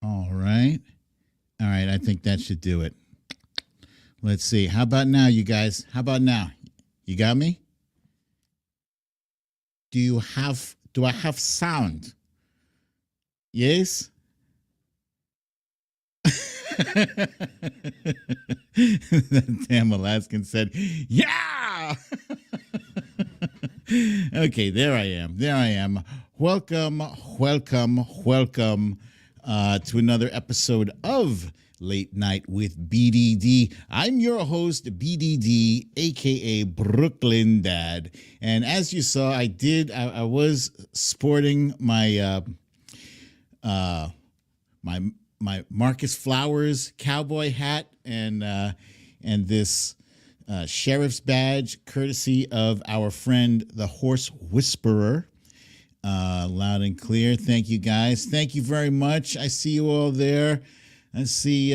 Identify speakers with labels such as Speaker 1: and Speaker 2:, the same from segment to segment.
Speaker 1: All right. All right. I think that should do it. Let's see. How about now, you guys? How about now? You got me? Do I have sound? Yes? That damn Alaskan said, yeah. Okay, there I am. There I am. Welcome, welcome, welcome to another episode of Late Night with BDD. I'm your host, BDD, aka Brooklyn Dad. And as you saw, I was sporting my my Marcus Flowers cowboy hat and this sheriff's badge, courtesy of our friend the Horse Whisperer. Loud and clear. Thank you, guys. Thank you very much. I see you all there. I see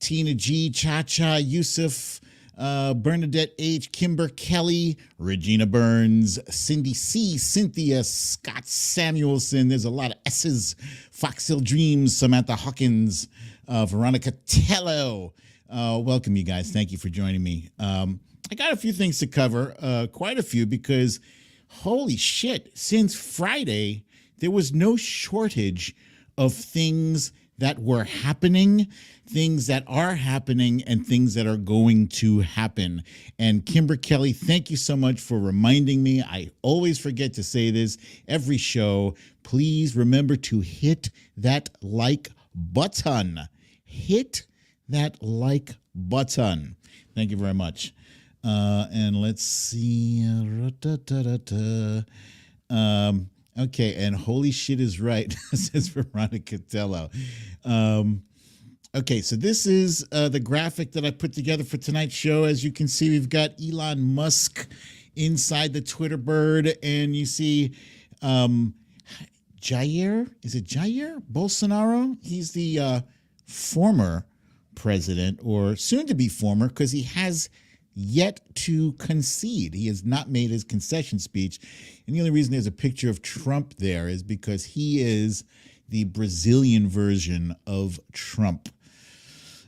Speaker 1: Tina G, Cha Cha, Yusuf, Bernadette H, Kimber Kelly, Regina Burns, Cindy C, Cynthia, Scott Samuelson. There's a lot of S's. Fox Hill Dreams, Samantha Hawkins, Veronica Tello. Welcome, you guys. Thank you for joining me. I got a few things to cover, quite a few, because holy shit, since Friday, there was no shortage of things that were happening, things that are happening, and things that are going to happen. And Kimber Kelly, thank you so much for reminding me. I always forget to say this every show. Please remember to hit that like button. Hit that like button. Thank you very much. And let's see. Okay, and holy shit is right, says Veronica Tello. Okay, so this is the graphic that I put together for tonight's show. As you can see, we've got Elon Musk inside the Twitter bird, and you see Jair, is it Jair Bolsonaro? He's the former president, or soon to be former, because he has yet to concede. He has not made his concession speech. And the only reason there's a picture of Trump there is because he is the Brazilian version of Trump.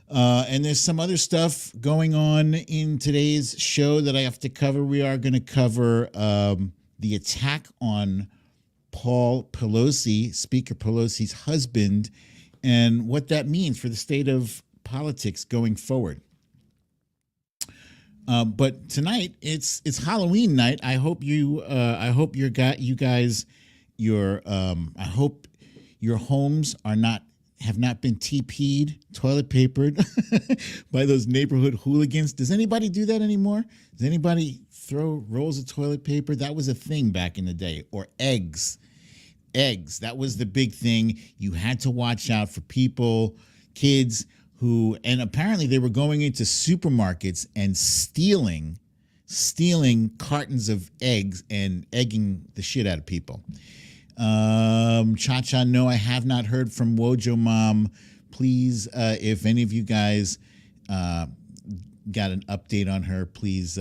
Speaker 1: And there's some other stuff going on in today's show that I have to cover. We are going to cover the attack on Paul Pelosi, Speaker Pelosi's husband, and what that means for the state of politics going forward. But tonight it's Halloween night. I hope you guys your I hope your homes are not have not been TP'd, toilet papered by those neighborhood hooligans. Does anybody do that anymore? Does anybody throw rolls of toilet paper? That was a thing back in the day. Or eggs. Eggs. That was the big thing. You had to watch out for people, kids who, and apparently they were going into supermarkets and stealing cartons of eggs and egging the shit out of people. Cha-Cha, no, I have not heard from Wojo Mom. Please, if any of you guys got an update on her, please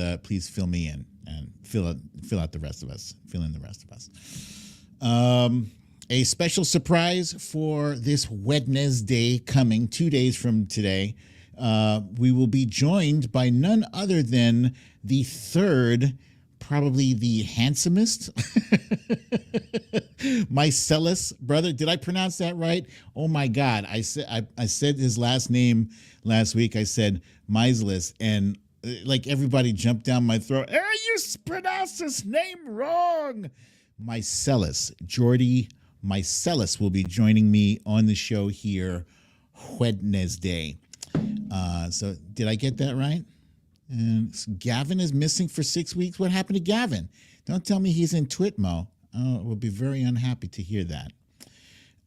Speaker 1: fill me in and fill out the rest of us. Fill in the rest of us. A special surprise for this Wednesday coming 2 days from today. We will be joined by none other than the third, probably the handsomest, Mycellus brother. Did I pronounce that right? Oh my God! I said his last name last week. I said Mycellus, and like everybody jumped down my throat. Hey, you pronounced his name wrong. Mycellus, Jordy Mycellus will be joining me on the show here Wednesday. So did I get that right? And Gavin is missing for 6 weeks. What happened to Gavin? Don't tell me he's in Twitmo. I will be very unhappy to hear that.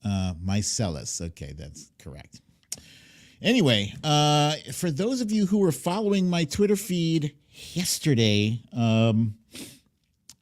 Speaker 1: Mycellus. Okay, that's correct. Anyway, for those of you who were following my Twitter feed yesterday,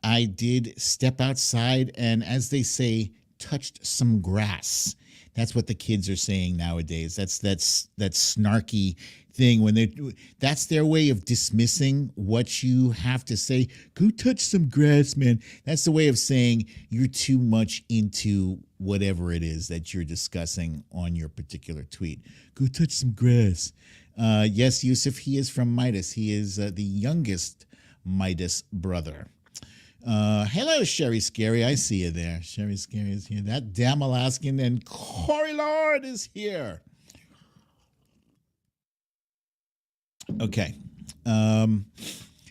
Speaker 1: I did step outside and, as they say, touched some grass. That's what the kids are saying nowadays. That's snarky thing when that's their way of dismissing what you have to say. Go touch some grass, man. That's the way of saying you're too much into whatever it is that you're discussing on your particular tweet. Go touch some grass. Yes, Yusuf, he is from Midas. He is the youngest Midas brother. Hello, Sherry Scary. I see you there. Sherry Scary is here. That damn Alaskan and Corey Lord is here. Okay.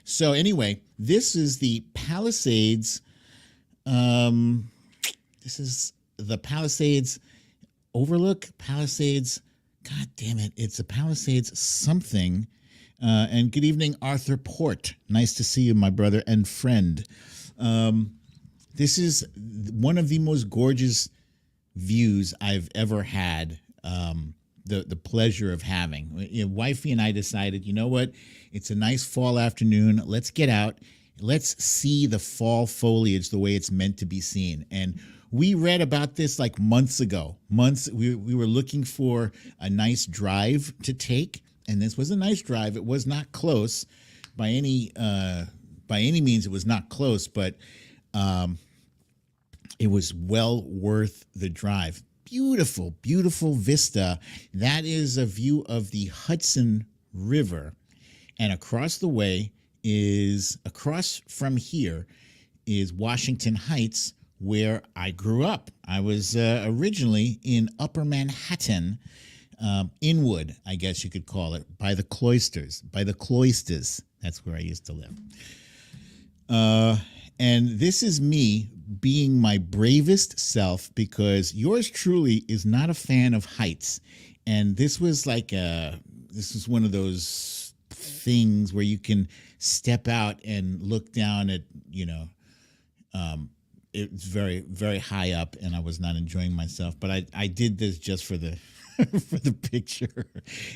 Speaker 1: So anyway, this is the Palisades. This is the Palisades Overlook. Palisades. God damn it. It's a Palisades something. And good evening, Arthur Port. Nice to see you, my brother and friend. This is one of the most gorgeous views I've ever had. The pleasure of having. Wifey and I decided, you know what? It's a nice fall afternoon. Let's get out. Let's see the fall foliage the way it's meant to be seen. And we read about this like months ago. We were looking for a nice drive to take, and this was a nice drive. It was not close by any means. It was not close, but it was well worth the drive. Beautiful, beautiful vista. That is a view of the Hudson River. And across from here is Washington Heights, where I grew up. I was originally in Upper Manhattan, Inwood, I guess you could call it, by the cloisters. That's where I used to live. And this is me being my bravest self, because yours truly is not a fan of heights. And this was one of those things where you can step out and look down at, it's very, very high up, and I was not enjoying myself. But I did this just for the for the picture.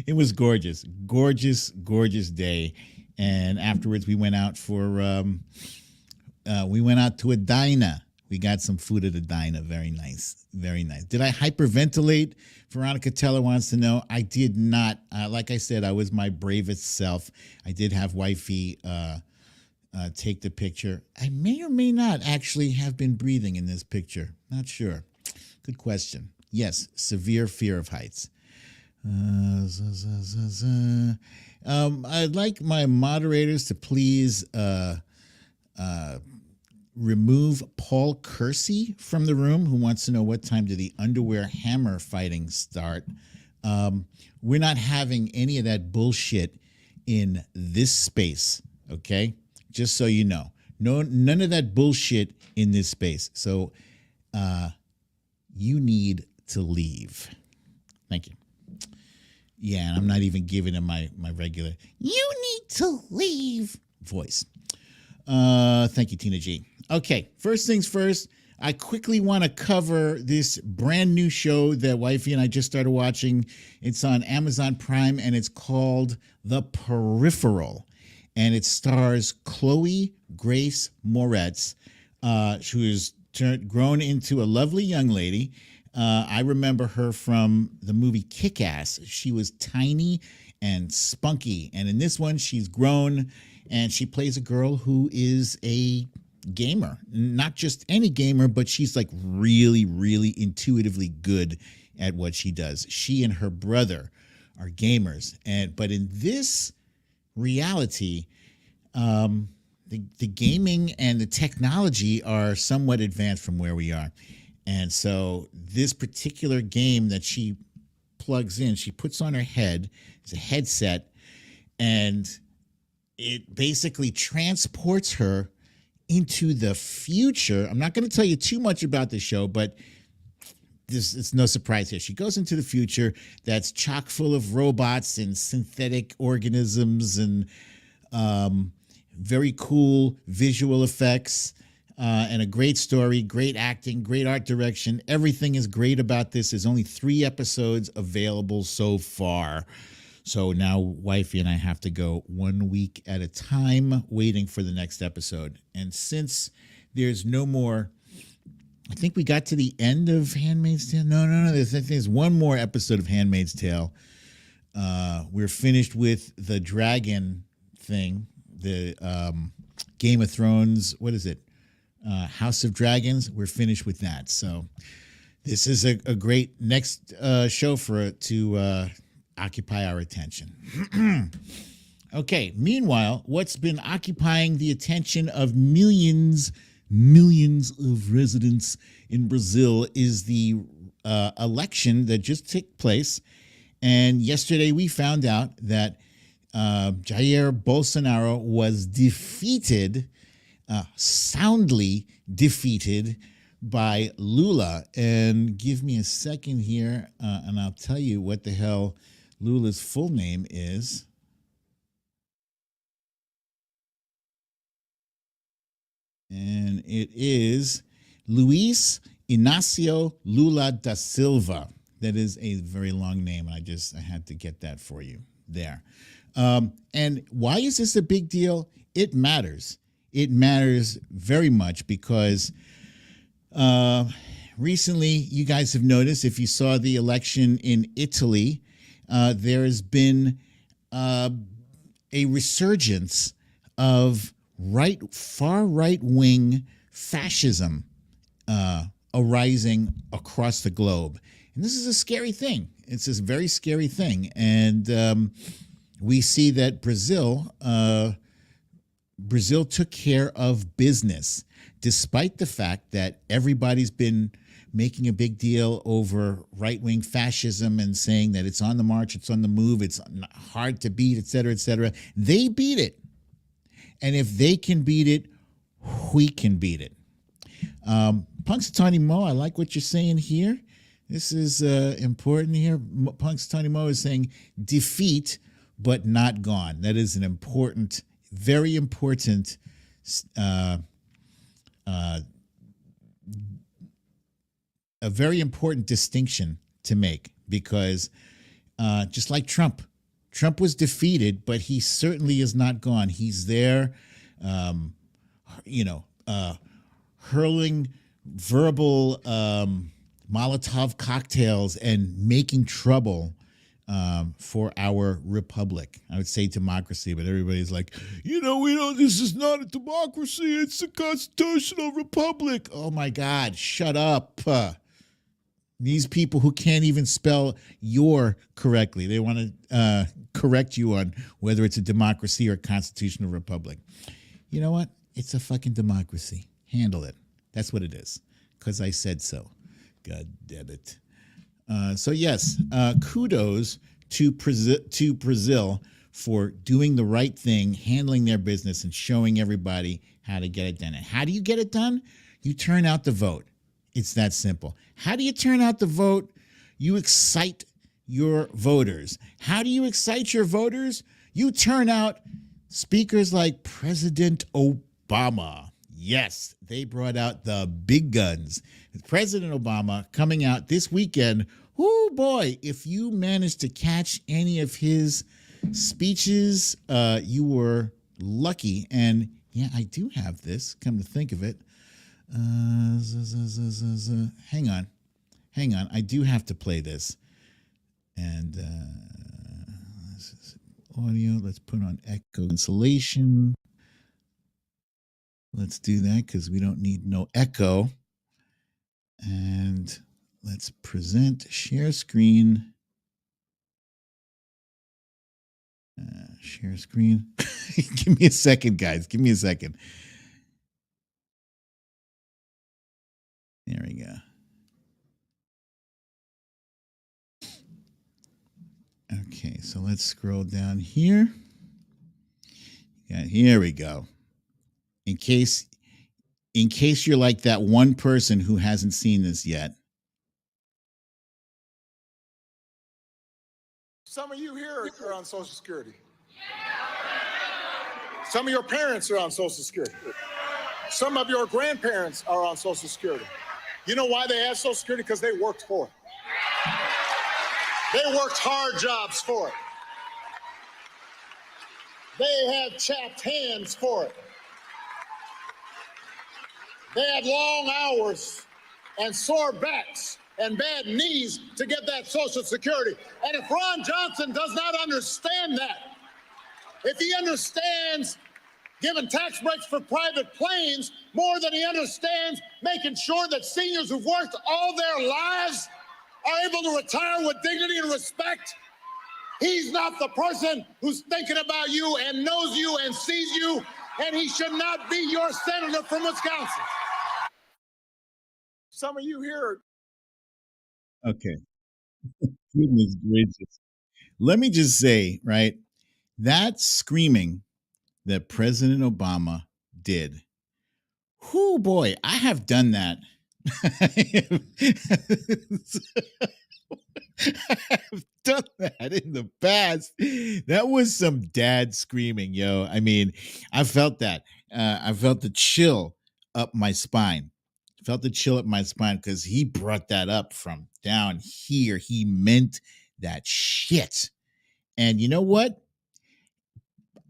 Speaker 1: It was gorgeous, gorgeous, gorgeous day. And afterwards we went out to a diner. We got some food at a diner. Very nice. Very nice. Did I hyperventilate? Veronica Teller wants to know. I did not. Like I said, I was my bravest self. I did have wifey take the picture. I may or may not actually have been breathing in this picture. Not sure. Good question. Yes, severe fear of heights. I'd like my moderators to please remove Paul Kersey from the room, who wants to know what time did the underwear hammer fighting start. We're not having any of that bullshit in this space, okay? Just so you know. No, none of that bullshit in this space. So you need to leave. Thank you. Yeah, and I'm not even giving him my regular, you need to leave voice. Thank you, Tina G. Okay, first things first, I quickly want to cover this brand new show that Wifey and I just started watching. It's on Amazon Prime, and it's called The Peripheral. And it stars Chloe Grace Moretz, who is grown into a lovely young lady. I remember her from the movie Kick-Ass. She was tiny and spunky. And in this one, she's grown, and she plays a girl who is a gamer. Not just any gamer, but she's like really, really intuitively good at what she does. She and her brother are gamers. But in this reality, the gaming and the technology are somewhat advanced from where we are. And so this particular game that she plugs in, she puts on her head, it's a headset, and it basically transports her into the future. I'm not going to tell you too much about the show, but it's no surprise here. She goes into the future that's chock full of robots and synthetic organisms and very cool visual effects. And a great story, great acting, great art direction. Everything is great about this. There's only 3 episodes available so far. So now Wifey and I have to go 1 week at a time waiting for the next episode. And since there's no more, I think we got to the end of Handmaid's Tale. No. There's one more episode of Handmaid's Tale. We're finished with the dragon thing, the Game of Thrones. What is it? House of Dragons. We're finished with that. So this is a great next show for it to occupy our attention. Okay. Meanwhile, what's been occupying the attention of millions of residents in Brazil is the election that just took place. And yesterday we found out that Jair Bolsonaro was defeated, soundly defeated by Lula. And give me a second here, and I'll tell you what the hell Lula's full name is. And it is Luis Inácio Lula da Silva. That is a very long name. I had to get that for you there. And why is this a big deal? It matters. It matters very much because recently, you guys have noticed, if you saw the election in Italy, there has been a resurgence of far right-wing fascism arising across the globe. And this is a scary thing. It's a very scary thing. And we see that Brazil took care of business, despite the fact that everybody's been making a big deal over right-wing fascism and saying that it's on the march, it's on the move, it's hard to beat, et cetera, et cetera. They beat it. And if they can beat it, we can beat it. Punxsutawney Mo, I like what you're saying here. This is important here. Punxsutawney Mo is saying defeat, but not gone. That is an important, very important a very important distinction to make, because just like Trump was defeated, but he certainly is not gone. He's there, hurling verbal Molotov cocktails and making trouble for our republic. I would say democracy, but everybody's like, this is not a democracy. It's a constitutional republic. Oh my God, shut up. These people who can't even spell your correctly, they want to correct you on whether it's a democracy or a constitutional republic. You know what? It's a fucking democracy. Handle it. That's what it is. Because I said so. God damn it. So yes, kudos to Brazil for doing the right thing, handling their business, and showing everybody how to get it done. And how do you get it done? You turn out the vote. It's that simple. How do you turn out the vote? You excite your voters. How do you excite your voters? You turn out speakers like President Obama. Yes, they brought out the big guns. President Obama coming out this weekend. Oh boy, if you managed to catch any of his speeches, you were lucky. And yeah, I do have this, come to think of it. Hang on. I do have to play this. And audio, let's put on echo cancellation. Let's do that because we don't need no echo. And let's present, share screen. Share screen. Give me a second, guys. Give me a second. There we go. Okay, so let's scroll down here. Yeah, here we go. In case you're like that one person who hasn't seen this yet.
Speaker 2: Some of you here are on Social Security. Some of your parents are on Social Security. Some of your grandparents are on Social Security. You know why they have Social Security? Because they worked for it. They worked hard jobs for it. They had chapped hands for it. They had long hours and sore backs and bad knees to get that Social Security. And if Ron Johnson does not understand that, if he understands giving tax breaks for private planes more than he understands making sure that seniors who've worked all their lives are able to retire with dignity and respect, he's not the person who's thinking about you and knows you and sees you, and he should not be your senator from Wisconsin. Some of you here.
Speaker 1: Okay. Goodness gracious. Let me just say, right, that screaming that President Obama did. Whoo boy, I have done that. I've done that in the past. That was some dad screaming, yo. I mean, I felt that. I felt the chill up my spine. Felt the chill up my spine because he brought that up from down here. He meant that shit. And you know what?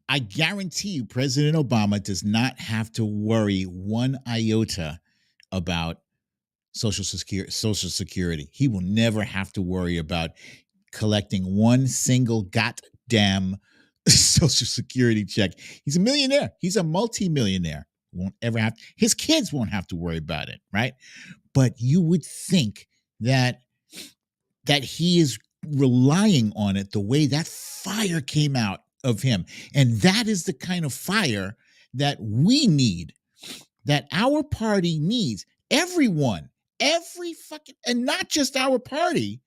Speaker 1: I guarantee you, President Obama does not have to worry one iota about Social Security. He will never have to worry about collecting one single goddamn Social Security check. He's a millionaire. He's a multimillionaire. Won't ever have, his kids won't have to worry about it, right? But you would think that he is relying on it the way that fire came out of him. And that is the kind of fire that we need, that our party needs. Everyone, every fucking, and not just our party,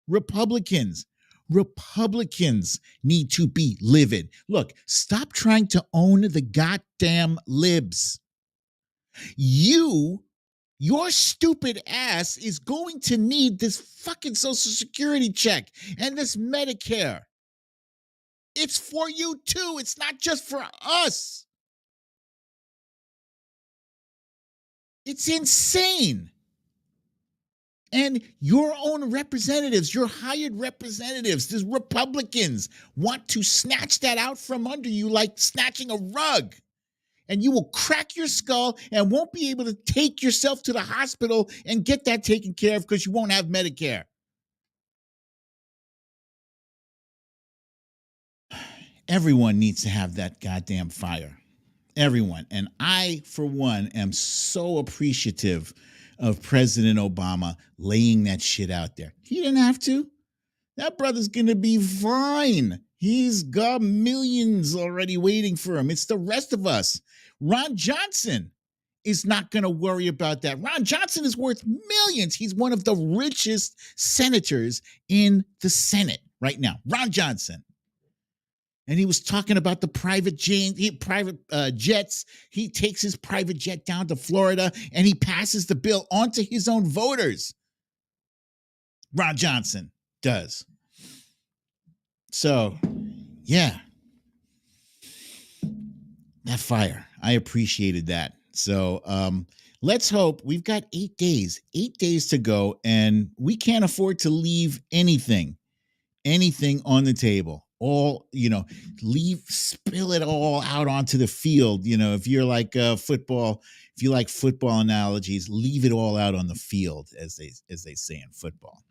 Speaker 1: Republicans need to be livid. Look, stop trying to own the goddamn libs. Your stupid ass is going to need this fucking Social Security check and this Medicare. It's for you too. It's not just for us. It's insane. And your own representatives, your hired representatives, the Republicans want to snatch that out from under you like snatching a rug. And you will crack your skull and won't be able to take yourself to the hospital and get that taken care of because you won't have Medicare. Everyone needs to have that goddamn fire. Everyone. And I, for one, am so appreciative of President Obama laying that shit out there. He didn't have to. That brother's going to be fine. He's got millions already waiting for him. It's the rest of us. Ron Johnson is not going to worry about that. Ron Johnson is worth millions. He's one of the richest senators in the Senate right now. Ron Johnson. And he was talking about the private jets. He takes his private jet down to Florida and he passes the bill onto his own voters. Ron Johnson does. So, yeah. That fire. I appreciated that. So, let's hope. We've got 8 days to go, and we can't afford to leave anything on the table. All, spill it all out onto the field. If you're like football, if you like football analogies, leave it all out on the field, as they say in football.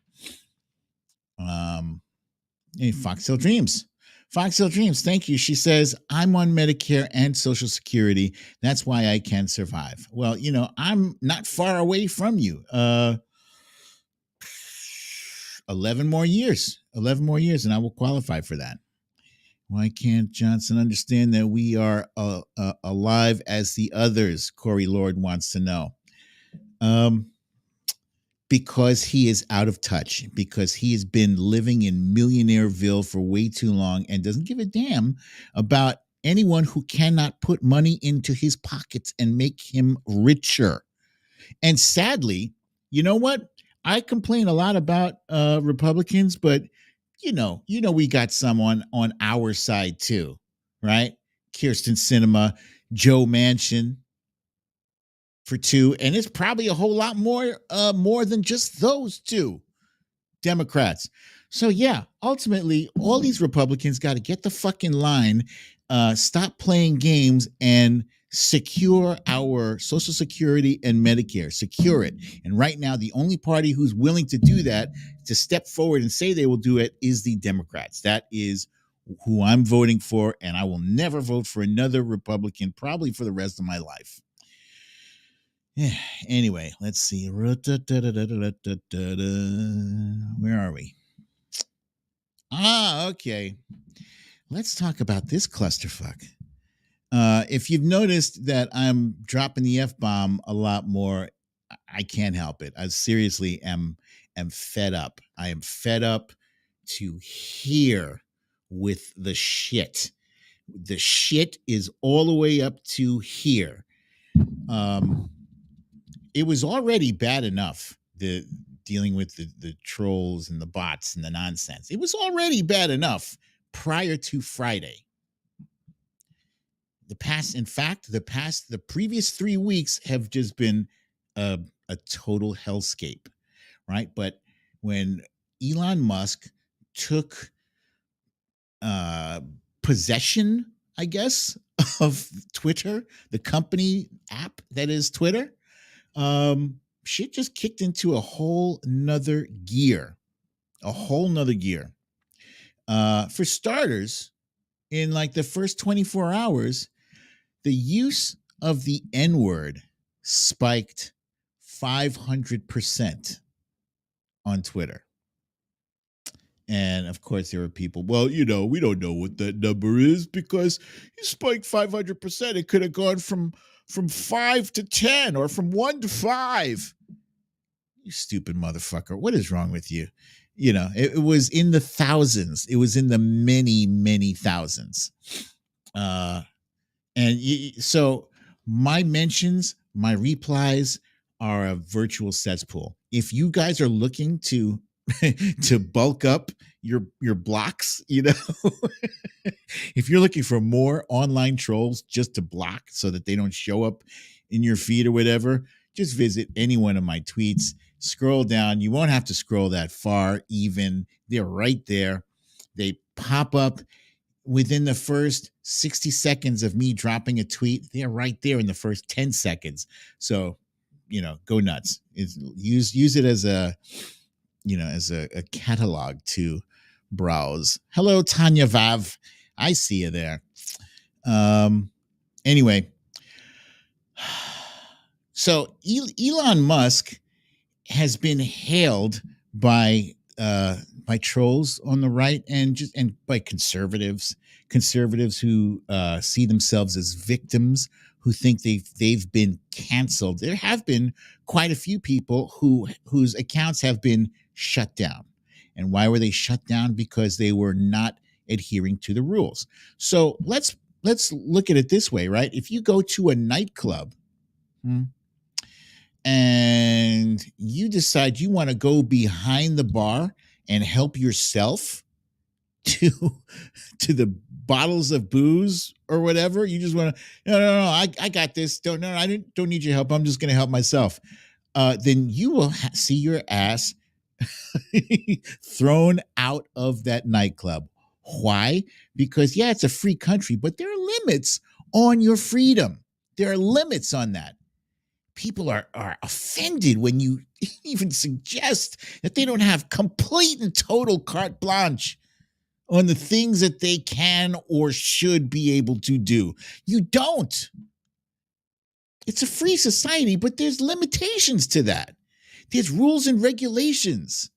Speaker 1: Hey, Foxhill Dreams. Thank you. She says, I'm on Medicare and Social Security. That's why I can survive. Well, I'm not far away from you. 11 more years, and I will qualify for that. Why can't Johnson understand that we are alive as the others? Corey Lord wants to know. Because he is out of touch, because he has been living in Millionaireville for way too long and doesn't give a damn about anyone who cannot put money into his pockets and make him richer. And sadly, you know what? I complain a lot about Republicans, but we got some on our side too, right? Kirsten Sinema, Joe Manchin for 2, and it's probably a whole lot more than just those 2 Democrats. So yeah, ultimately, all these Republicans got to get the fucking line, stop playing games, and secure our Social Security and Medicare. Secure it. And right now, the only party who's willing to do that, to step forward and say they will do it, is the Democrats. That is who I'm voting for, and I will never vote for another Republican, probably for the rest of my life. Yeah. Anyway, let's see. Where are we? Okay. Let's talk about this clusterfuck. If you've noticed that I'm dropping the F-bomb a lot more, I can't help it. I seriously am fed up. I am fed up to here with the shit. The shit is all the way up to here. It was already bad enough, the dealing with the trolls and the bots and the nonsense. It was already bad enough prior to Friday. The previous 3 weeks have just been a total hellscape, right? But when Elon Musk took possession, I guess, of Twitter, the company app that is Twitter, shit just kicked into a whole nother gear. For starters, in like the first 24 hours, the use of the N-word spiked 500% on Twitter. And of course, there were people, well, we don't know what that number is because you spiked 500%. It could have gone from 5 to 10 or from 1 to 5. You stupid motherfucker. What is wrong with you? It was in the thousands. It was in the many, many thousands. So my mentions, my replies are a virtual cesspool. If you guys are looking to bulk up your blocks, if you're looking for more online trolls just to block so that they don't show up in your feed or whatever, just visit any one of my tweets, scroll down. You won't have to scroll that far even. They're right there. They pop up within the first 60 seconds of me dropping a tweet. They're right there in the first 10 seconds. So, go nuts. Use it as a catalog to browse. Hello, Tanya Vav. I see you there. Anyway, so Elon Musk has been hailed by trolls on the right and by conservatives who see themselves as victims, who think they've been canceled. There have been quite a few people whose accounts have been shut down. And why were they shut down? Because they were not adhering to the rules. So let's look at it this way, right? If you go to a nightclub and you decide you want to go behind the bar and help yourself to the bottles of booze or whatever, you just want to, no, I got this. Don't need your help. I'm just going to help myself. Then you will see your ass thrown out of that nightclub. Why? Because it's a free country, but there are limits on your freedom. There are limits on that. People are offended when you even suggest that they don't have complete and total carte blanche on the things that they can or should be able to do. You don't. It's a free society, but there's limitations to that. There's rules and regulations.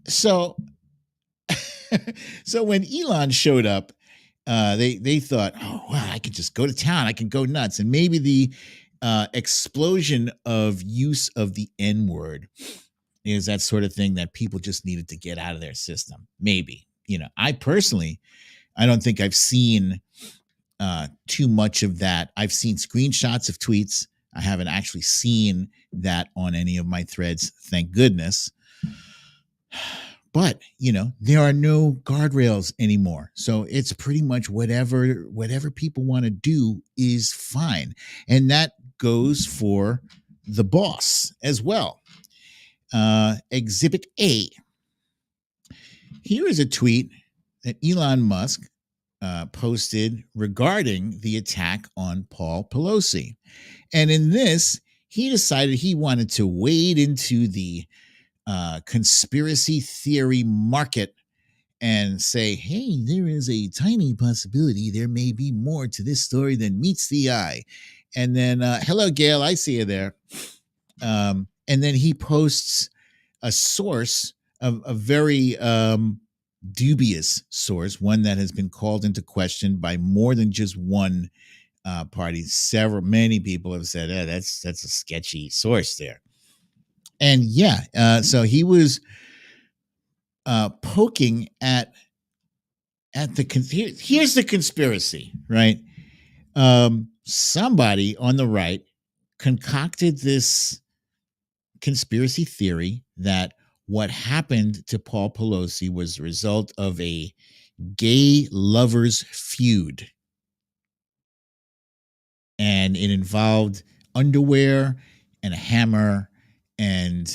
Speaker 1: So when Elon showed up, they thought, oh, wow, I could just go to town. I can go nuts. And maybe the explosion of use of the N-word is that sort of thing that people just needed to get out of their system. Maybe. I personally, I don't think I've seen too much of that. I've seen screenshots of tweets. I haven't actually seen that on any of my threads, thank goodness. But, there are no guardrails anymore. So it's pretty much whatever people want to do is fine. And that goes for the boss as well. Exhibit A. Here is a tweet that Elon Musk posted regarding the attack on Paul Pelosi. And in this, he decided he wanted to wade into the conspiracy theory market and say, hey, there is a tiny possibility there may be more to this story than meets the eye. And then, hello, Gail, I see you there. And then he posts a source, a very dubious source, one that has been called into question by more than just one party. Many people have said, that's a sketchy source there. And so he was poking at here's the conspiracy, right? Somebody on the right concocted this conspiracy theory that what happened to Paul Pelosi was the result of a gay lovers feud. And it involved underwear and a hammer and,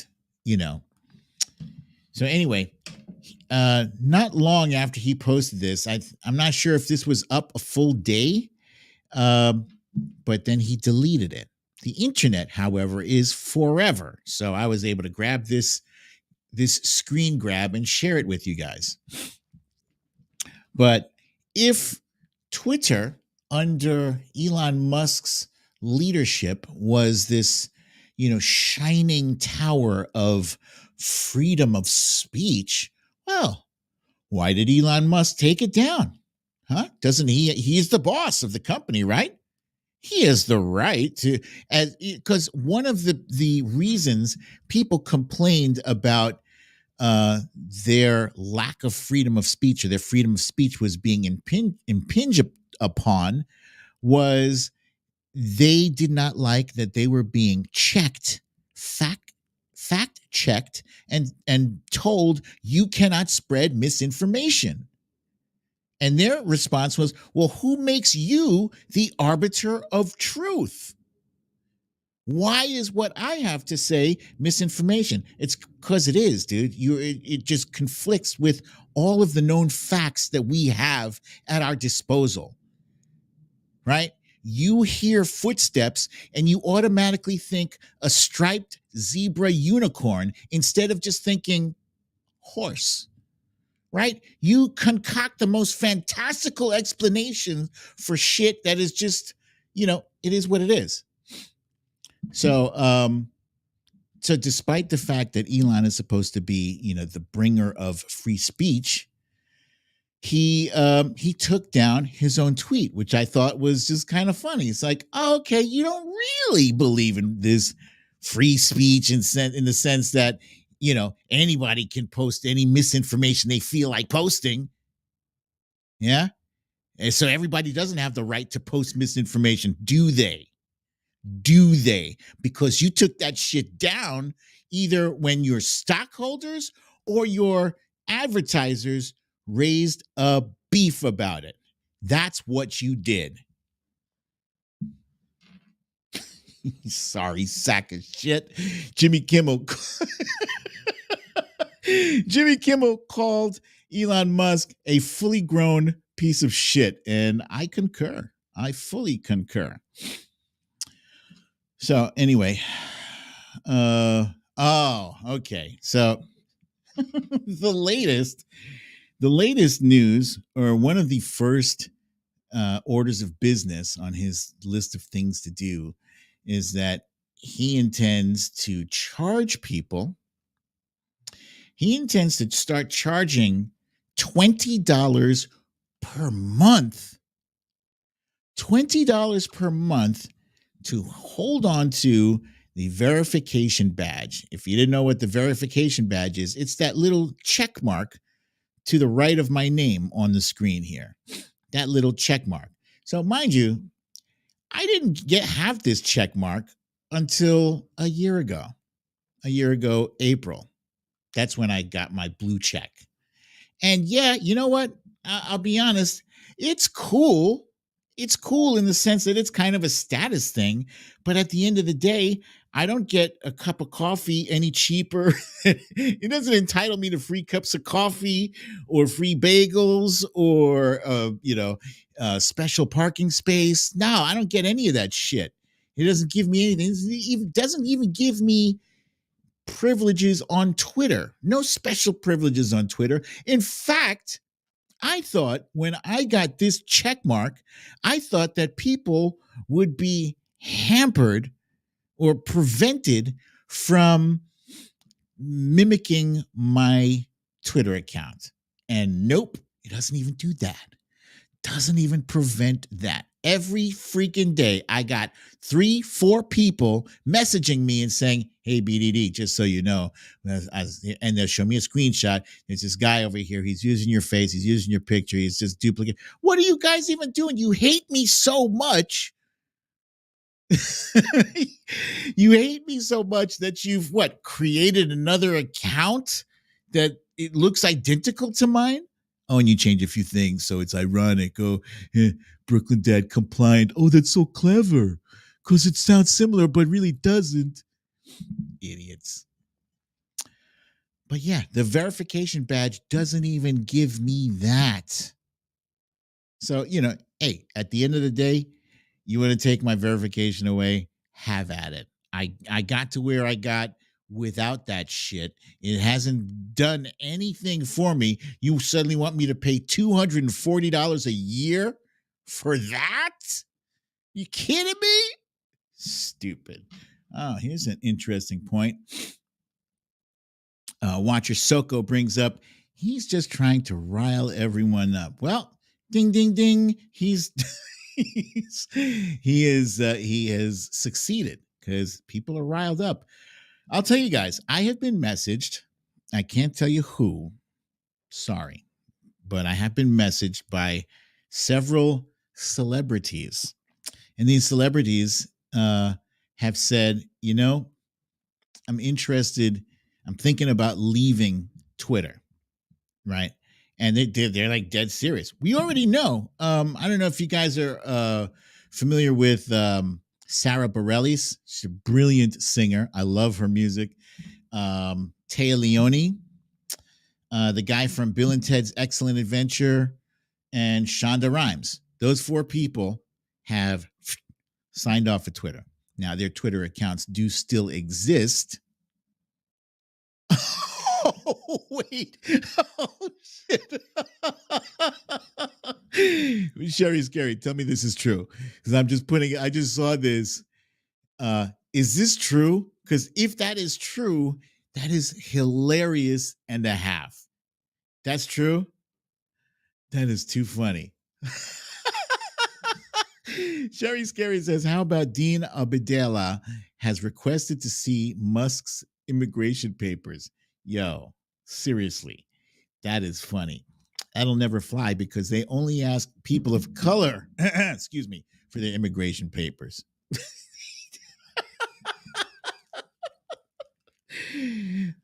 Speaker 1: So anyway, not long after he posted this, I'm not sure if this was up a full day, but then he deleted it. The internet, however, is forever. So I was able to grab this screen grab and share it with you guys. But if Twitter under Elon Musk's leadership was this, shining tower of freedom of speech, well, why did Elon Musk take it down? Huh? Doesn't he's the boss of the company, right? He has the right to, because one of the reasons people complained about their lack of freedom of speech, or their freedom of speech was being impinged upon, was they did not like that they were being checked, fact checked, and told you cannot spread misinformation. And their response was, well, who makes you the arbiter of truth? Why is what I have to say misinformation? It's because it is, dude. It just conflicts with all of the known facts that we have at our disposal, right? You hear footsteps and you automatically think a striped zebra unicorn instead of just thinking horse, right? You concoct the most fantastical explanation for shit that is just, it is what it is. So, so despite the fact that Elon is supposed to be, the bringer of free speech, he took down his own tweet, which I thought was just kind of funny. It's like, oh, okay, you don't really believe in this free speech in the sense that, anybody can post any misinformation they feel like posting. Yeah. And so everybody doesn't have the right to post misinformation, do they? Do they? Because you took that shit down either when your stockholders or your advertisers raised a beef about it. That's what you did. Sorry, sack of shit. Jimmy Kimmel called Elon Musk a fully grown piece of shit, and I concur. I fully concur. So anyway, okay. So the latest news, or one of the first orders of business on his list of things to do, is that he intends to charge people. He intends to start charging $20 per month. $20 per month to hold on to the verification badge. If you didn't know what the verification badge is, it's that little check mark to the right of my name on the screen here. That little check mark. So mind you, I didn't have this check mark until a year ago. April. That's when I got my blue check. And yeah, you know what? I'll be honest. It's cool. It's cool in the sense that it's kind of a status thing. But at the end of the day, I don't get a cup of coffee any cheaper. It doesn't entitle me to free cups of coffee or free bagels or, special parking space. No, I don't get any of that shit. It doesn't give me anything. It doesn't even give me privileges on Twitter. No special privileges on Twitter. In fact, I thought when I got this check mark, I thought that people would be hampered or prevented from mimicking my Twitter account. And nope, it doesn't even do that. Doesn't even prevent that. Every freaking day, I got 3-4 people messaging me and saying, "Hey, BDD, just so you know," and they'll show me a screenshot. There's this guy over here. He's using your face. He's using your picture. He's just duplicating. What are you guys even doing? You hate me so much. You hate me so much that you've created another account that it looks identical to mine. Oh, and you change a few things, so it's ironic. Oh, Brooklyn Dad compliant. Oh, that's so clever, because it sounds similar, but really doesn't. Idiots. But yeah, the verification badge doesn't even give me that. So, hey, at the end of the day, you want to take my verification away? Have at it. I got to where I got without that shit. It hasn't done anything for me. You suddenly want me to pay $240 a year for that? You kidding me? Stupid. Oh, here's an interesting point. Watcher Soko brings up, he's just trying to rile everyone up. Well, ding, ding, ding. He has succeeded because people are riled up. I'll tell you guys, I have been messaged. I can't tell you who. Sorry. But I have been messaged by several celebrities. And these celebrities have said, I'm interested. I'm thinking about leaving Twitter. Right. And they're like dead serious. We already know. I don't know if you guys are familiar with Sarah Bareilles. She's a brilliant singer. I love her music. Taya Leone, the guy from Bill and Ted's Excellent Adventure, and Shonda Rhimes. Those 4 people have signed off of Twitter. Now, their Twitter accounts do still exist. Oh, wait. Oh, shit. Sherry Scary, tell me this is true. Because I just saw this. Is this true? Because if that is true, that is hilarious and a half. That's true? That is too funny. Sherry Scary says, how about Dean Abdallah has requested to see Musk's immigration papers? Yo, seriously, that is funny. That'll never fly because they only ask people of color, excuse me, for their immigration papers.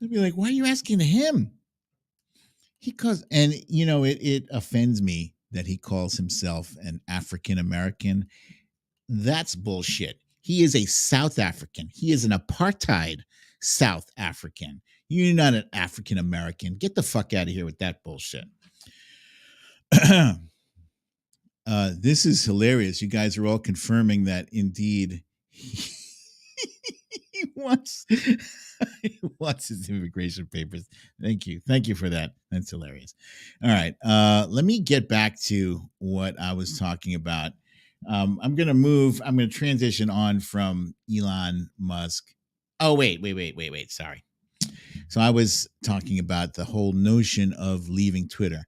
Speaker 1: They'll be like, why are you asking him? And it offends me that he calls himself an African American. That's bullshit. He is a South African. He is an apartheid South African. You're not an African American. Get the fuck out of here with that bullshit. This is hilarious. You guys are all confirming that indeed he wants his immigration papers. Thank you for that. That's hilarious. All right, let me get back to what I was talking about. I'm gonna transition on from Elon Musk. Oh, wait. Sorry. So I was talking about the whole notion of leaving Twitter.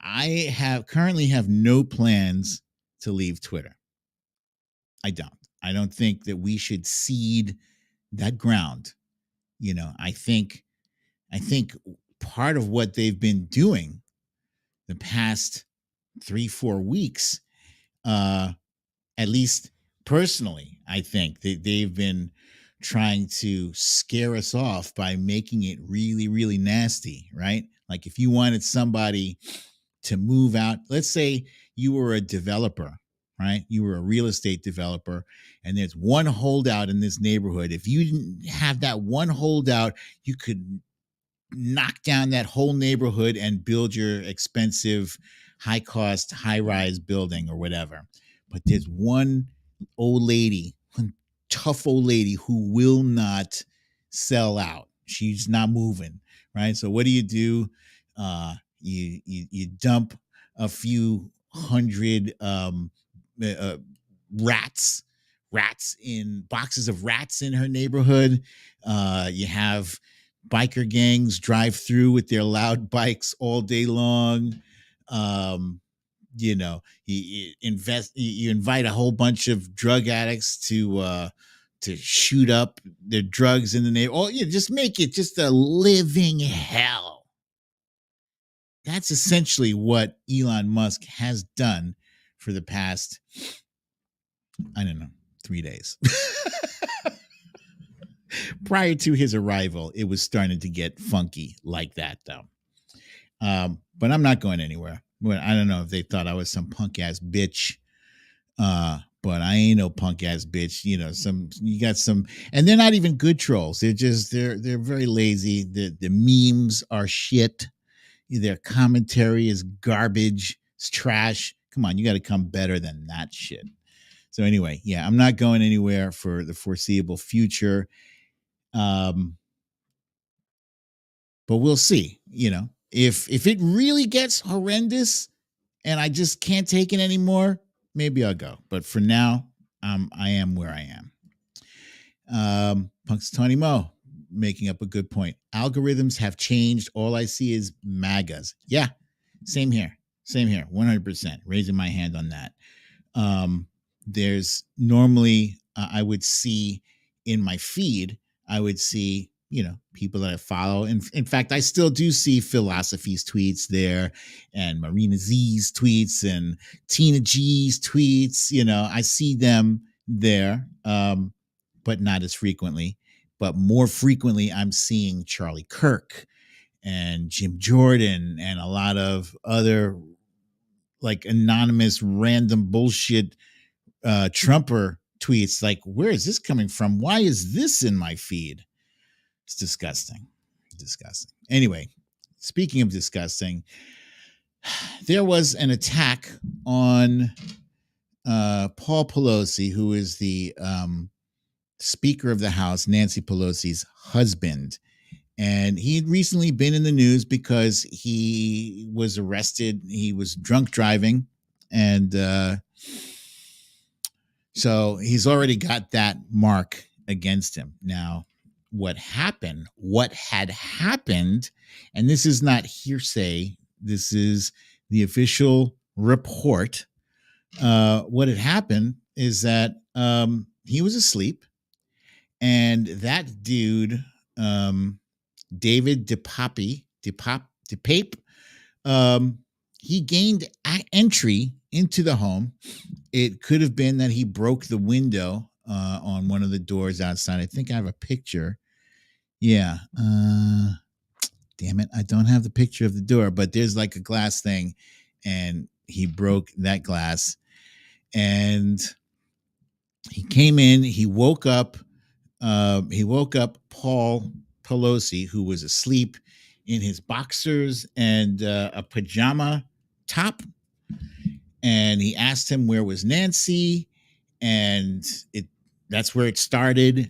Speaker 1: I currently have no plans to leave Twitter. I don't think that we should cede that ground. I think part of what they've been doing the past 3-4 weeks, at least personally, I think they've been trying to scare us off by making it really, really nasty, right? Like if you wanted somebody to move out, let's say you were a developer, right? You were a real estate developer, and there's one holdout in this neighborhood. If you didn't have that one holdout, you could knock down that whole neighborhood and build your expensive, high cost, high rise building or whatever. But there's one tough old lady who will not sell out. She's not moving, right? So what do? You dump a few hundred rats in boxes of rats in her nneighborhood. You have biker gangs drive through with their loud bikes all day long. You invite a whole bunch of drug addicts to shoot up their drugs in the neighborhood. Just make it just a living hell. That's essentially what Elon Musk has done for the past, 3 days. Prior to his arrival, it was starting to get funky like that, though. But I'm not going anywhere. I don't know if they thought I was some punk ass bitch, but I ain't no punk ass bitch. You got some, and they're not even good trolls. They're very lazy. The memes are shit. Their commentary is garbage. It's trash. Come on, you got to come better than that shit. So anyway, yeah, I'm not going anywhere for the foreseeable future. But we'll see. If it really gets horrendous and I just can't take it anymore, maybe I'll go. But for now, I am where I am. Punk's Tony Mo making up a good point. Algorithms have changed. All I see is MAGAs. Yeah, same here. 100%. Raising my hand on that. There's normally, I would see in my feed, people that I follow. In fact, I still do see Philosophy's tweets there and Marina Z's tweets and Tina G's tweets. I see them there, but not as frequently. But more frequently, I'm seeing Charlie Kirk and Jim Jordan and a lot of other like anonymous random bullshit Trumper tweets. Like, where is this coming from? Why is this in my feed? It's disgusting. Anyway, speaking of disgusting, there was an attack on Paul Pelosi, who is the Speaker of the House, Nancy Pelosi's husband. And he had recently been in the news because he was arrested. He was drunk driving. And so he's already got that mark against him. Now, what had happened, and this is not hearsay, this is the official report. What had happened is that he was asleep, and that dude David DePape, um, he gained entry into the home. It could have been that he broke the window on one of the doors outside. I think I have a picture. Yeah. Damn it. I don't have the picture of the door, but there's like a glass thing, and he broke that glass. And he came in, he woke up Paul Pelosi, who was asleep in his boxers and a pajama top. And he asked him where was Nancy, and that's where it started.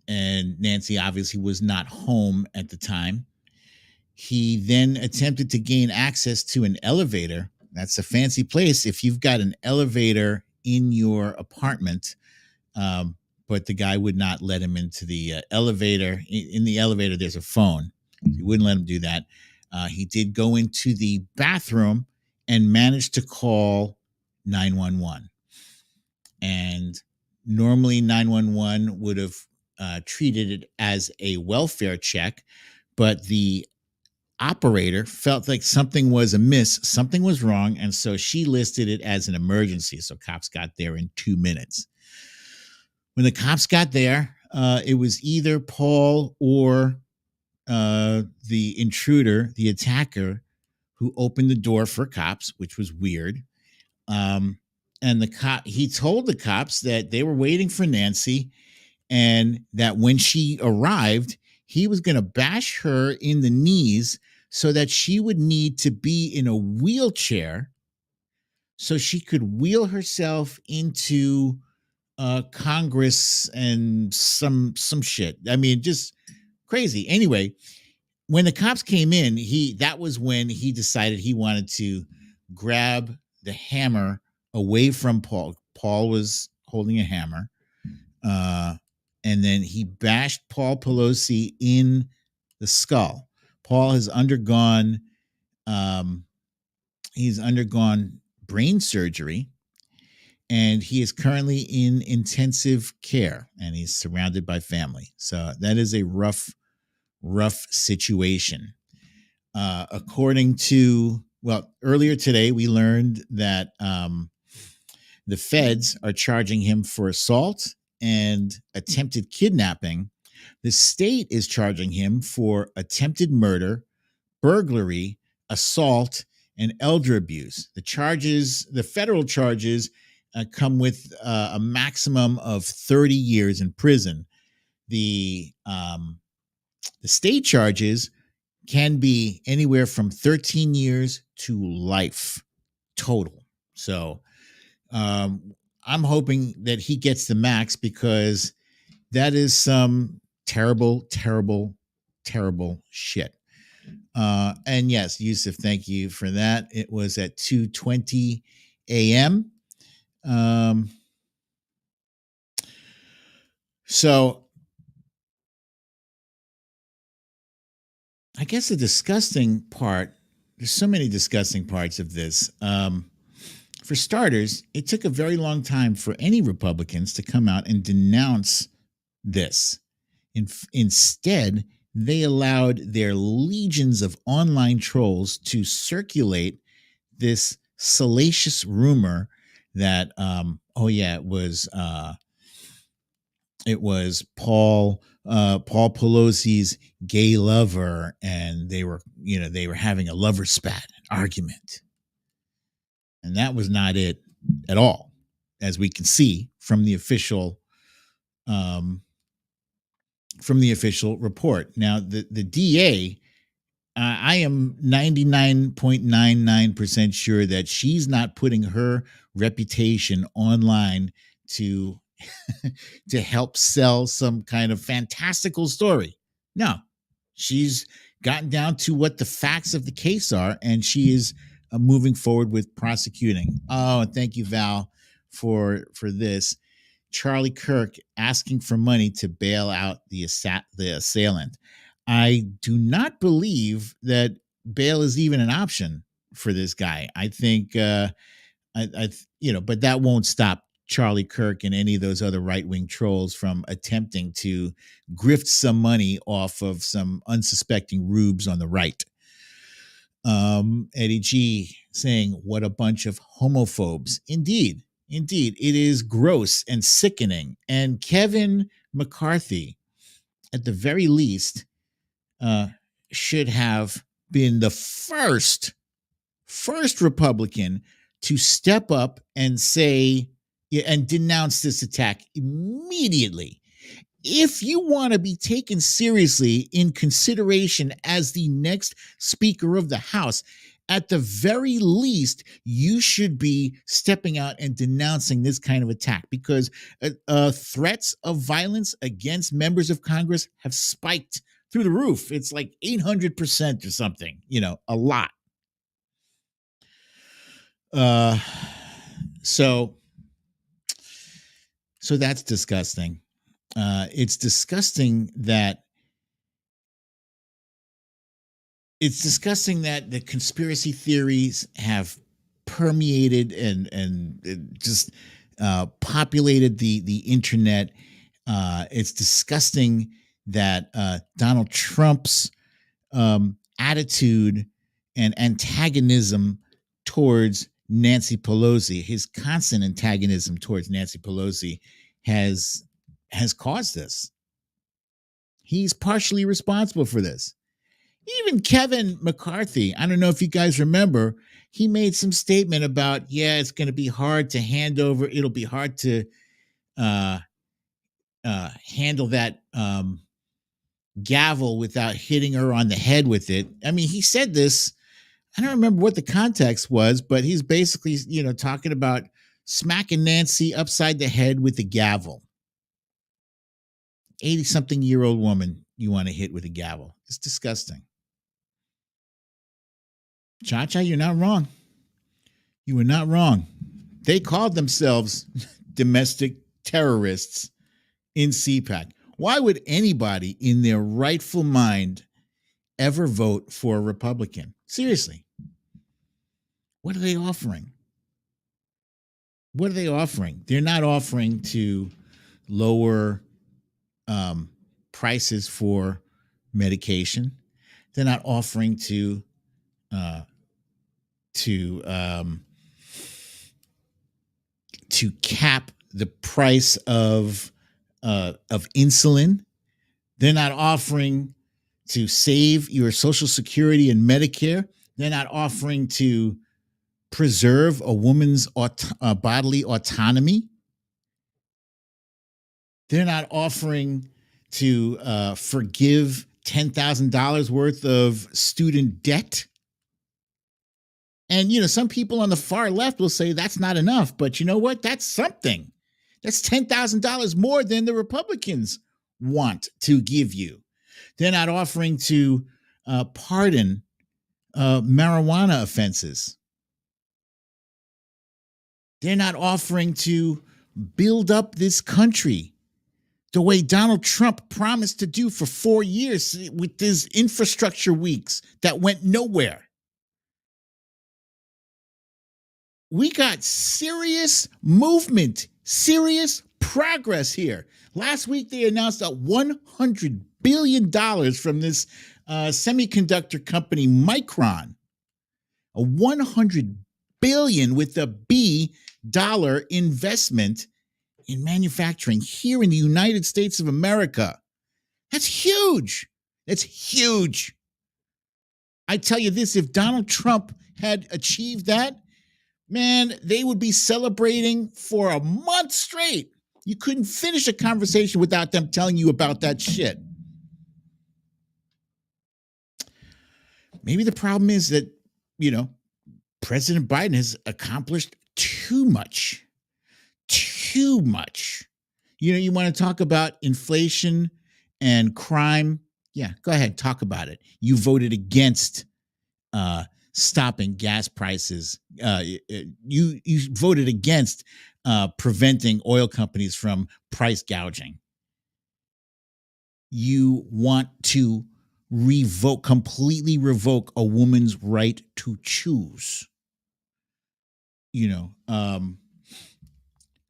Speaker 1: And Nancy obviously was not home at the time. He then attempted to gain access to an elevator. That's a fancy place if you've got an elevator in your apartment. But the guy would not let him into the elevator. In the elevator, there's a phone. He wouldn't let him do that. He did go into the bathroom and managed to call 911. And normally 911 would have treated it as a welfare check, but the operator felt like something was amiss, something was wrong, and so she listed it as an emergency. So cops got there in 2 minutes. When the cops got there, it was either Paul or the intruder, the attacker, who opened the door for cops, which was weird. And he told the cops that they were waiting for Nancy, and that when she arrived, he was going to bash her in the knees so that she would need to be in a wheelchair so she could wheel herself into Congress and some shit. I mean, just crazy. Anyway, when the cops came in, that was when he decided he wanted to grab the hammer away from Paul. Paul was holding a hammer. And then he bashed Paul Pelosi in the skull. Paul has undergone brain surgery, and he is currently in intensive care, and he's surrounded by family. So that is a rough situation. According to, earlier today, we learned that the feds are charging him for assault and attempted kidnapping. The state is charging him for attempted murder, burglary, assault, and elder abuse. The federal charges come with a maximum of 30 years in prison. The state charges can be anywhere from 13 years to life total. So I'm hoping that he gets the max, because that is some terrible, terrible, terrible shit. And yes, Yusuf, thank you for that. It was at 2:20 a.m. So I guess the disgusting part, there's so many disgusting parts of this. For starters, it took a very long time for any Republicans to come out and denounce this. Instead, they allowed their legions of online trolls to circulate this salacious rumor that, it was Paul Pelosi's gay lover, and they were having a lover spat argument. And that was not it at all, as we can see from the official report. Now, the DA, I am 99.99% sure that she's not putting her reputation online to help sell some kind of fantastical story. No, she's gotten down to what the facts of the case are, and she is moving forward with prosecuting. Oh, and thank you, Val, for this. Charlie Kirk asking for money to bail out the assailant. I do not believe that bail is even an option for this guy. I think, but that won't stop Charlie Kirk and any of those other right-wing trolls from attempting to grift some money off of some unsuspecting rubes on the right. Eddie G saying, what a bunch of homophobes. Indeed, it is gross and sickening. And Kevin McCarthy, at the very least, should have been the first Republican to step up and say and denounce this attack immediately. If you want to be taken seriously in consideration as the next Speaker of the House, at the very least, you should be stepping out and denouncing this kind of attack, because threats of violence against members of Congress have spiked through the roof. It's like 800% or something, a lot. So that's disgusting. It's disgusting that the conspiracy theories have permeated and just populated the internet. It's disgusting that Donald Trump's attitude and antagonism towards Nancy Pelosi, his constant antagonism towards Nancy Pelosi, has caused this. He's partially responsible for this. Even Kevin McCarthy, I don't know if you guys remember, he made some statement about, it's going to be hard to hand over. It'll be hard to handle that gavel without hitting her on the head with it. I mean, he said this. I don't remember what the context was, but he's basically, talking about smacking Nancy upside the head with a gavel. 80-something-year-old woman you want to hit with a gavel. It's disgusting. Cha-Cha, you're not wrong. You were not wrong. They called themselves domestic terrorists in CPAC. Why would anybody in their rightful mind ever vote for a Republican? Seriously. What are they offering? What are they offering? They're not offering to lower prices for medication. They're not offering to cap the price of insulin. They're not offering to save your Social Security and Medicare. They're not offering to preserve a woman's bodily autonomy. They're not offering to forgive $10,000 worth of student debt. And, some people on the far left will say that's not enough. But you know what? That's something. That's $10,000 more than the Republicans want to give you. They're not offering to pardon marijuana offenses. They're not offering to build up this country the way Donald Trump promised to do for 4 years with his infrastructure weeks that went nowhere. We got serious movement, serious progress here. Last week, they announced that $100 billion from this semiconductor company, Micron. A $100 billion with a B dollar investment in manufacturing here in the United States of America. That's huge. That's huge. I tell you this, if Donald Trump had achieved that, man, they would be celebrating for a month straight. You couldn't finish a conversation without them telling you about that shit. Maybe the problem is that, President Biden has accomplished too much. Too much. You want to talk about inflation and crime? Yeah, go ahead, talk about it. You voted against stopping gas prices. You voted against preventing oil companies from price gouging. You want to completely revoke a woman's right to choose.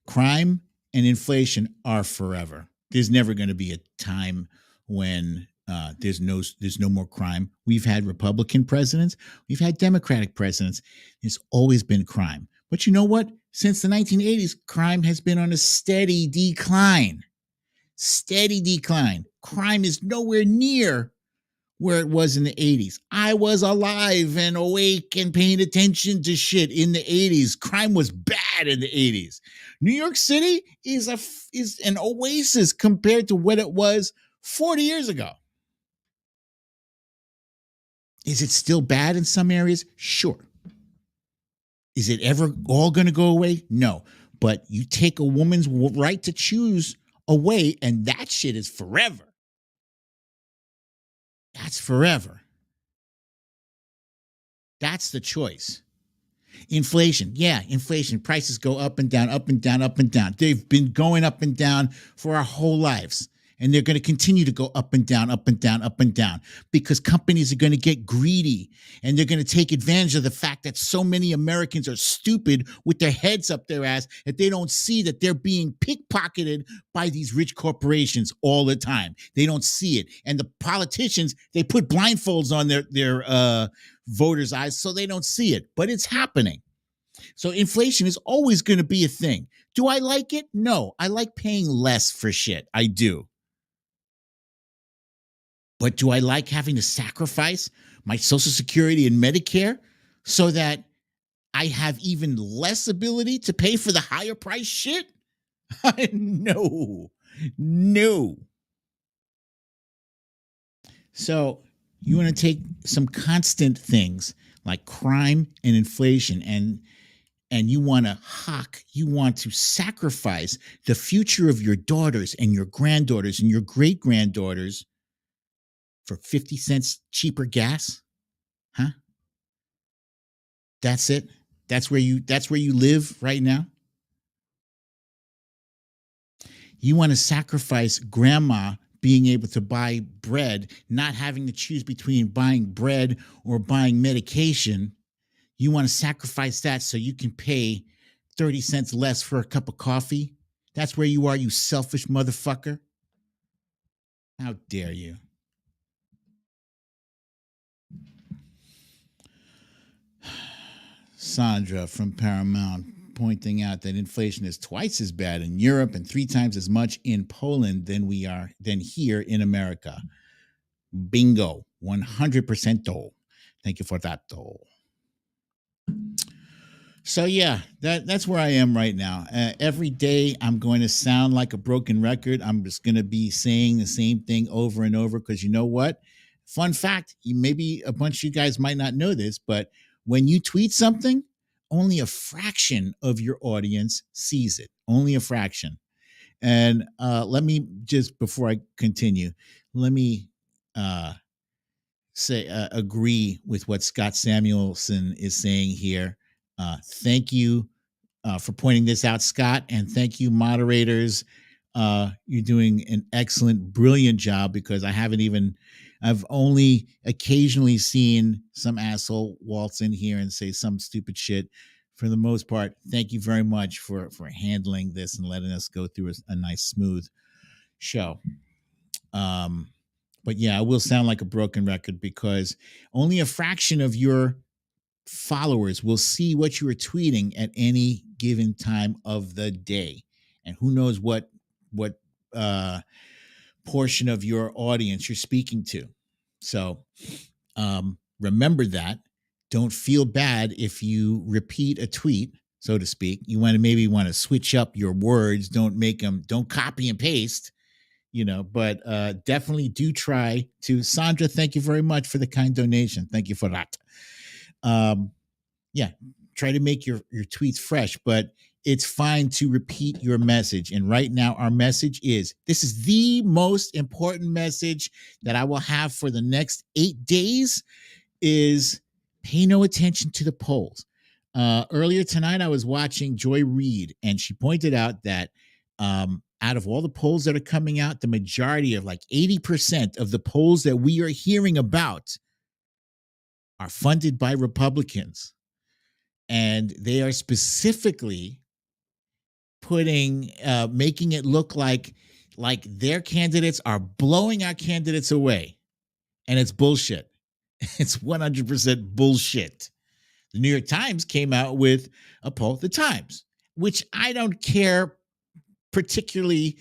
Speaker 1: crime and inflation are forever. There's never going to be a time when there's no more crime. We've had Republican presidents, we've had Democratic presidents. There's always been crime. But you know what? Since the 1980s, crime has been on a steady decline. Steady decline. Crime is nowhere near where it was in the 80s. I was alive and awake and paying attention to shit in the 80s. Crime was bad in the 80s. New York City is an oasis compared to what it was 40 years ago. Is it still bad in some areas? Sure. Is it ever all going to go away? No. But you take a woman's right to choose away, and that shit is forever. That's forever. That's the choice. Inflation. Yeah, inflation. Prices go up and down, up and down, up and down. They've been going up and down for our whole lives. And they're going to continue to go up and down, up and down, up and down, because companies are going to get greedy and they're going to take advantage of the fact that so many Americans are stupid with their heads up their ass that they don't see that they're being pickpocketed by these rich corporations all the time. They don't see it. And the politicians, they put blindfolds on their voters' eyes so they don't see it. But it's happening. So inflation is always going to be a thing. Do I like it? No. I like paying less for shit. I do. But do I like having to sacrifice my Social Security and Medicare so that I have even less ability to pay for the higher price shit? No. So you want to take some constant things like crime and inflation and you want to sacrifice the future of your daughters and your granddaughters and your great-granddaughters for 50 cents cheaper gas? Huh? That's it? That's where you live right now? You want to sacrifice grandma being able to buy bread, not having to choose between buying bread or buying medication. You want to sacrifice that so you can pay 30 cents less for a cup of coffee? That's where you are, you selfish motherfucker. How dare you? Sandra from Paramount pointing out that inflation is twice as bad in Europe and 3 times as much in Poland than here in America. Bingo. 100% though. Thank you for that though. So yeah, that's where I am right now. Every day I'm going to sound like a broken record. I'm just going to be saying the same thing over and over because you know what? Fun fact, maybe a bunch of you guys might not know this, but when you tweet something, only a fraction of your audience sees it. Only a fraction. And let me just, before I continue, let me agree with what Scott Samuelson is saying here. Thank you for pointing this out, Scott, and thank you, moderators. You're doing an excellent, brilliant job because I've only occasionally seen some asshole waltz in here and say some stupid shit. For the most part, thank you very much for handling this and letting us go through a nice, smooth show. But yeah, I will sound like a broken record because only a fraction of your followers will see what you are tweeting at any given time of the day. And who knows what portion of your audience you're speaking to. So remember that. Don't feel bad if you repeat a tweet, so to speak. You maybe want to switch up your words. Don't copy and paste, but definitely do try to. Sandra, thank you very much for the kind donation. Thank you for that. Yeah, try to make your tweets fresh, but it's fine to repeat your message. And right now, our message is, this is the most important message that I will have for the next 8 days, is pay no attention to the polls. Earlier tonight, I was watching Joy Reid, and she pointed out that out of all the polls that are coming out, the majority of like 80% of the polls that we are hearing about are funded by Republicans. And they are specifically making it look like their candidates are blowing our candidates away, and it's bullshit. It's 100% bullshit. The New York Times came out with a poll, the Times, which I don't care particularly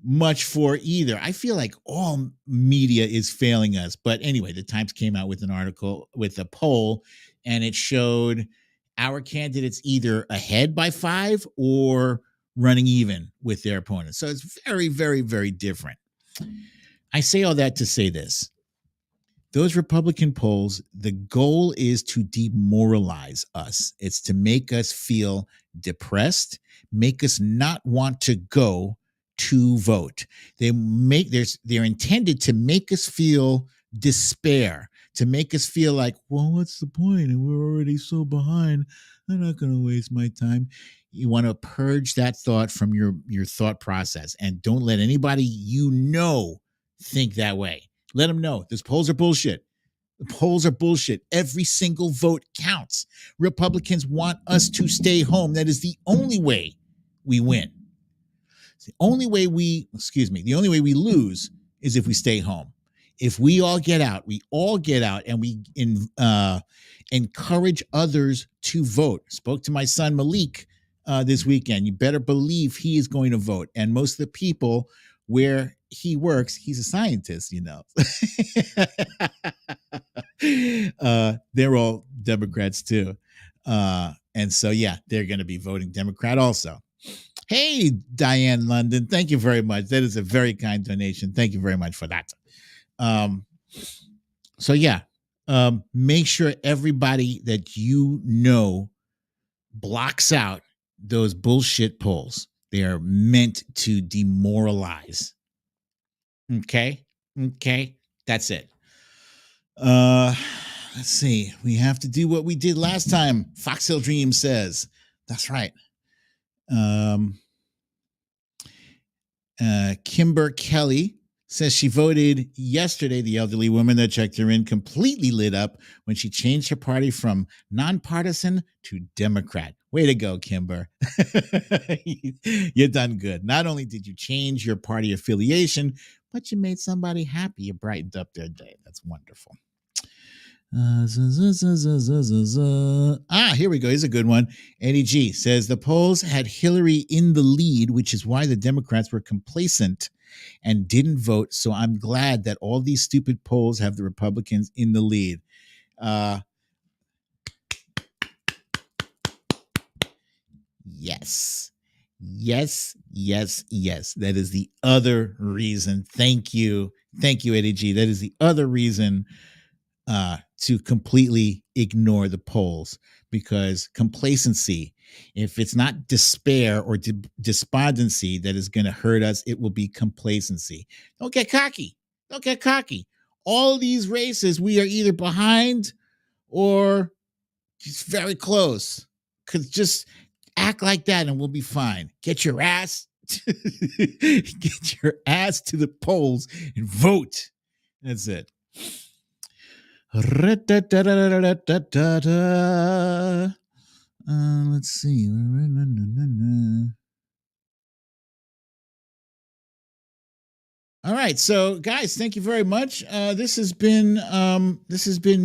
Speaker 1: much for either. I feel like all media is failing us. But anyway, the Times came out with an article with a poll, and it showed our candidates either ahead by 5 or running even with their opponents. So it's very, very, very different. I say all that to say this. Those Republican polls, the goal is to demoralize us. It's to make us feel depressed, make us not want to go to vote. They're intended to make us feel despair, to make us feel like, well, what's the point? And we're already so behind. I'm not going to waste my time. You want to purge that thought from your thought process, and don't let anybody think that way. Let them know these polls are bullshit. The polls are bullshit. Every single vote counts. Republicans want us to stay home. That is the only way we win. The only way we lose is if we stay home. If we all get out, and we encourage others to vote. Spoke to my son Malik this weekend. You better believe he is going to vote. And most of the people where he works, he's a scientist, they're all Democrats too. And so, yeah, they're going to be voting Democrat also. Hey, Diane London, thank you very much. That is a very kind donation. Thank you very much for that. So, yeah, make sure everybody that blocks out those bullshit polls. They are meant to demoralize. Okay. That's it. Let's see. We have to do what we did last time. Foxhill Dream says. That's right. Kimber Kelly says she voted yesterday. The elderly woman that checked her in completely lit up when she changed her party from nonpartisan to Democrat. Way to go, Kimber. You done good. Not only did you change your party affiliation, but you made somebody happy. You brightened up their day. That's wonderful. Here we go. Here's a good one. Eddie G says the polls had Hillary in the lead, which is why the Democrats were complacent and didn't vote. So I'm glad that all these stupid polls have the Republicans in the lead. Yes. That is the other reason. Thank you, Eddie G. That is the other reason to completely ignore the polls, because complacency, if it's not despair or despondency that is going to hurt us, it will be complacency. Don't get cocky. All of these races, we are either behind or just very close. Because just act like that and we'll be fine. Get your ass to the polls and vote. That's it. Let's see. All right, so guys, thank you very much. This has been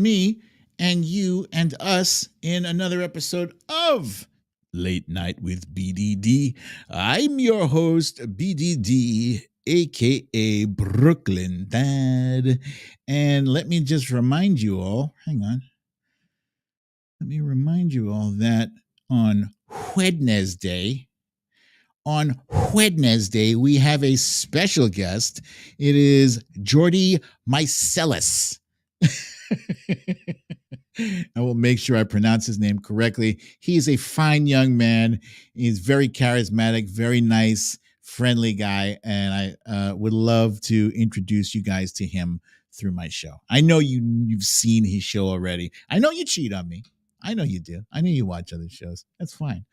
Speaker 1: me and you and us in another episode of Late Night with BDD. I'm your host, BDD, aka Brooklyn Dad. And let me just remind you all, that on Wednesday, we have a special guest. It is Jordy Mycelis. I will make sure I pronounce his name correctly. He is a fine young man. He's very charismatic, very nice, friendly guy, and I would love to introduce you guys to him through my show. I know you've seen his show already. I know you cheat on me. I know you do. I know you watch other shows. That's fine.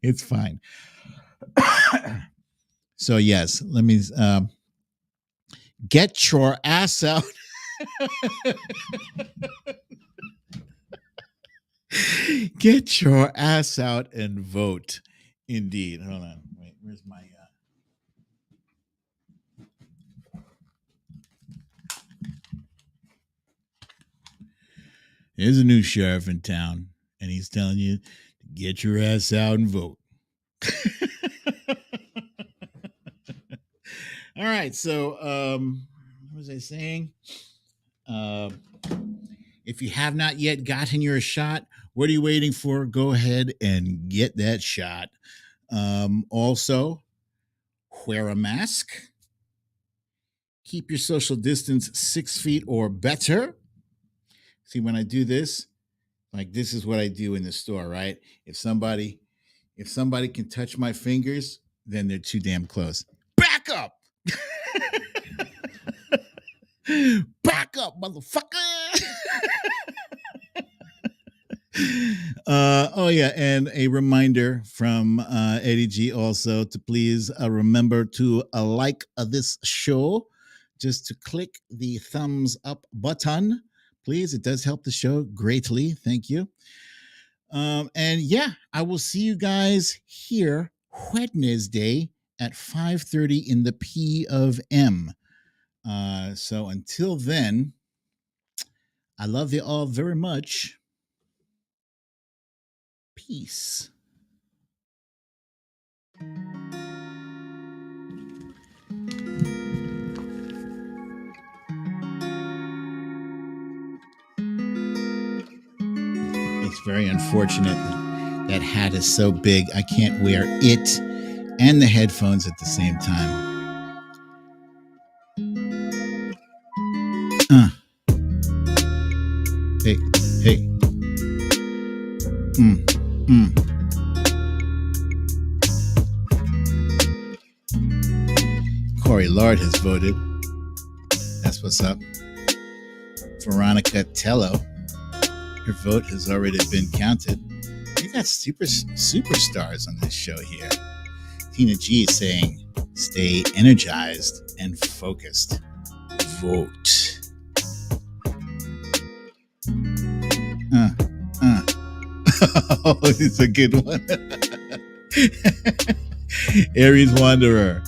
Speaker 1: It's fine. So yes, let me get your ass out. Get your ass out and vote. Indeed. Hold on. Wait, where's my There's a new sheriff in town, and he's telling you to get your ass out and vote. All right. So, what was I saying? If you have not yet gotten your shot, what are you waiting for? Go ahead and get that shot. Also, wear a mask. Keep your social distance 6 feet or better. See, when I do this, like this is what I do in the store, right? If somebody can touch my fingers, then they're too damn close. Back up. Back up, motherfucker. Oh yeah, and a reminder from Eddie G also to please remember to like this show, just to click the thumbs up button, please. It does help the show greatly. Thank you. And yeah, I will see you guys here Wednesday at 5:30 in the P of M. So until then, I love you all very much. Peace. It's very unfortunate that hat is so big I can't wear it and the headphones at the same time. Hey, hey. Corey Lord has voted. That's what's up. Veronica Tello, her vote has already been counted. We got superstars on this show here. Tina G saying, stay energized and focused. Vote. Oh, it's a good one. Aries Wanderer,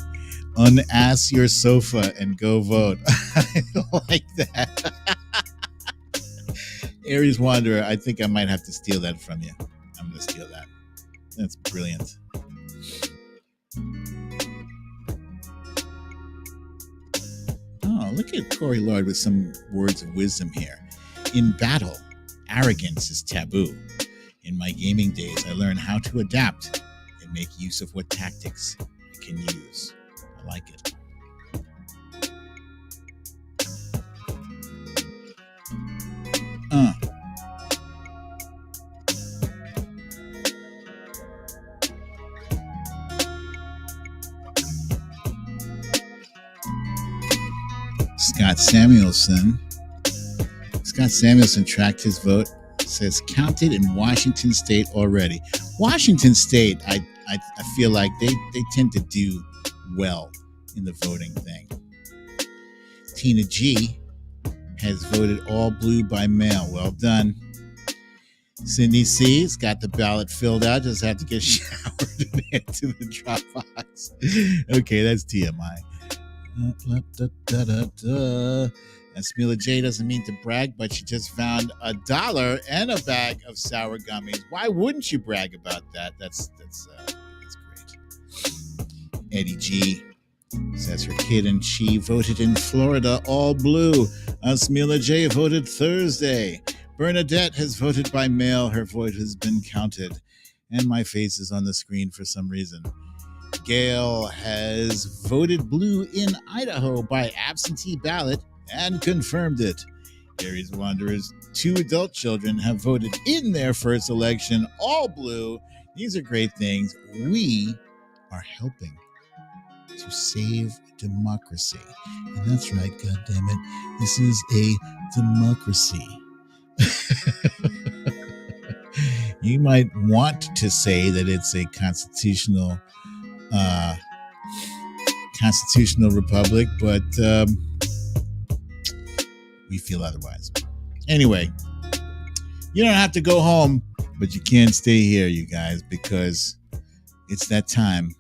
Speaker 1: unass your sofa and go vote. I like that. Aries Wanderer, I think I might have to steal that from you. I'm going to steal that. That's brilliant. Oh, look at Corey Lord with some words of wisdom here. In battle, arrogance is taboo. In my gaming days, I learned how to adapt and make use of what tactics I can use. I like it. Scott Samuelson tracked his vote. Says counted in Washington State already. Washington State, I feel like they tend to do well in the voting thing. Tina G has voted all blue by mail. Well done. Cindy C's got the ballot filled out. Just have to get showered and head to the Dropbox. Okay, that's TMI. And Smila J doesn't mean to brag, but she just found $1 and a bag of sour gummies. Why wouldn't you brag about that? That's great. Eddie G says her kid and she voted in Florida all blue. Smila J voted Thursday. Bernadette has voted by mail. Her vote has been counted. And my face is on the screen for some reason. Gail has voted blue in Idaho by absentee ballot and confirmed it. Aries Wanderers, 2 adult children have voted in their first election, all blue. These are great things. We are helping to save democracy. And that's right, goddammit. This is a democracy. You might want to say that it's a constitutional republic, but we feel otherwise. Anyway, you don't have to go home But you can't stay here, you guys, because it's that time.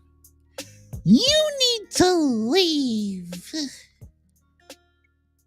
Speaker 1: You need to leave.